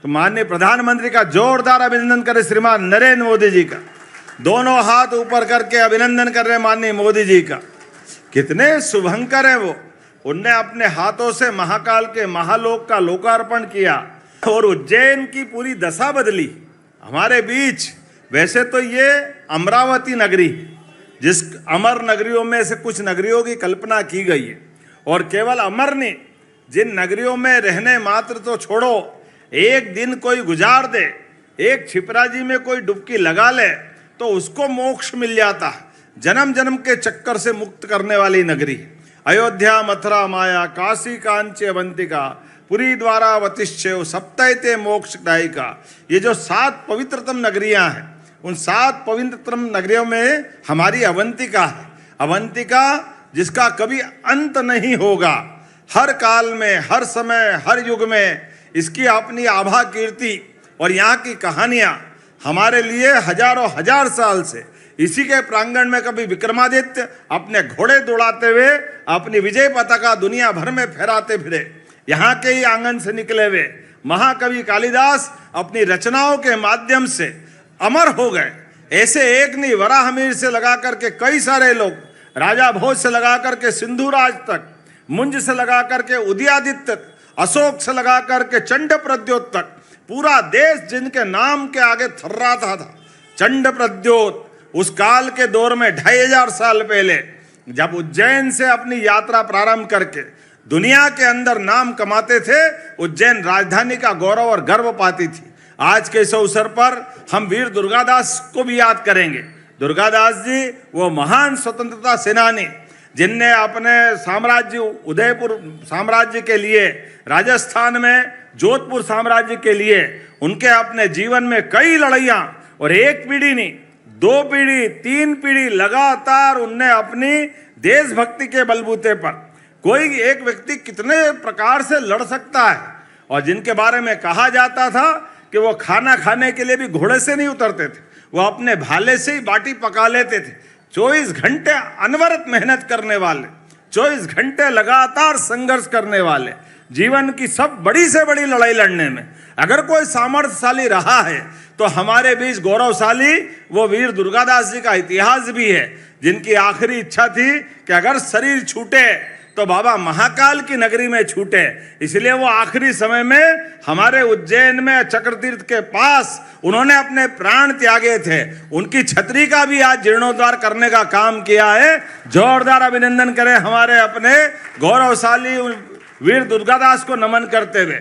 तो माननीय प्रधानमंत्री का जोरदार अभिनंदन करें श्रीमान नरेंद्र मोदी जी का। दोनों हाथ ऊपर करके अभिनंदन कर रहे हैं माननीय मोदी जी का। कितने शुभंकर हैं वो। उनने अपने हाथों से महाकाल के महालोक का लोकार्पण किया और उज्जैन की पूरी दशा बदली हमारे बीच। वैसे तो ये अमरावती नगरी, जिस अमर नगरियों में से कुछ नगरियों की कल्पना की गई है, और केवल अमर नहीं, जिन नगरियों में रहने मात्र तो छोड़ो, एक दिन कोई गुजार दे, एक छिपराजी में कोई डुबकी लगा ले तो उसको मोक्ष मिल जाता है। जन्म जन्म के चक्कर से मुक्त करने वाली नगरी अयोध्या, मथुरा, माया, काशी, कांची, अवंतिका, पुरी, द्वारा, वतिष्ठेव, सप्तैते मोक्षदायिका। ये जो 7 पवित्रतम नगरियां हैं, उन 7 पवित्रतम नगरियों में हमारी अवंतिका है। अवंतिका जिसका कभी अंत नहीं होगा। हर काल में, हर समय, हर युग में इसकी अपनी आभा कीर्ति और यहाँ की कहानियाँ हमारे लिए हजारों हजार साल से इसी के प्रांगण में कभी विक्रमादित्य अपने घोड़े दौड़ाते हुए अपनी विजय पताका दुनिया भर में फहराते फिरे। यहाँ के ही आंगन से निकले हुए महाकवि कालिदास अपनी रचनाओं के माध्यम से अमर हो गए। ऐसे एक नहीं, वराहमिहिर से लगा करके कई सारे लोग, राजा भोज से लगा करके सिंधुराज तक, मुंज से लगा करके उदयादित्य तक, अशोक से लगा करके चंड प्रद्योत तक, पूरा देश जिनके नाम के आगे थर्राता था। चंड प्रद्योत उस काल के दौर में 2500 साल पहले जब उज्जैन से अपनी यात्रा प्रारंभ करके दुनिया के अंदर नाम कमाते थे, उज्जैन राजधानी का गौरव और गर्व पाती थी। आज के इस अवसर पर हम वीर दुर्गादास को भी याद करेंगे। दुर्गादास जी वो महान स्वतंत्रता सेनानी जिनने अपने साम्राज्य, उदयपुर साम्राज्य के लिए, राजस्थान में जोधपुर साम्राज्य के लिए, उनके अपने जीवन में कई लड़ाइयाँ, और एक पीढ़ी नहीं, 2 पीढ़ी, 3 पीढ़ी लगातार उनने अपनी देशभक्ति के बलबूते पर, कोई एक व्यक्ति कितने प्रकार से लड़ सकता है, और जिनके बारे में कहा जाता था कि वो खाना खाने के लिए भी घोड़े से नहीं उतरते थे, वो अपने भाले से ही बाटी पका लेते थे। 24 घंटे अनवरत मेहनत करने वाले, 24 घंटे लगातार संघर्ष करने वाले, जीवन की सब बड़ी से बड़ी लड़ाई लड़ने में अगर कोई सामर्थ्यशाली रहा है तो हमारे बीच गौरवशाली वो वीर दुर्गादास जी का इतिहास भी है, जिनकी आखिरी इच्छा थी कि अगर शरीर छूटे तो बाबा महाकाल की नगरी में छूटे। इसलिए वो आखिरी समय में हमारे उज्जैन में चक्रतीर्थ के पास उन्होंने अपने प्राण त्यागे थे। उनकी छतरी का भी आज जीर्णोद्धार करने का काम किया है। जोरदार अभिनंदन करें हमारे अपने गौरवशाली वीर दुर्गादास को नमन करते हुए।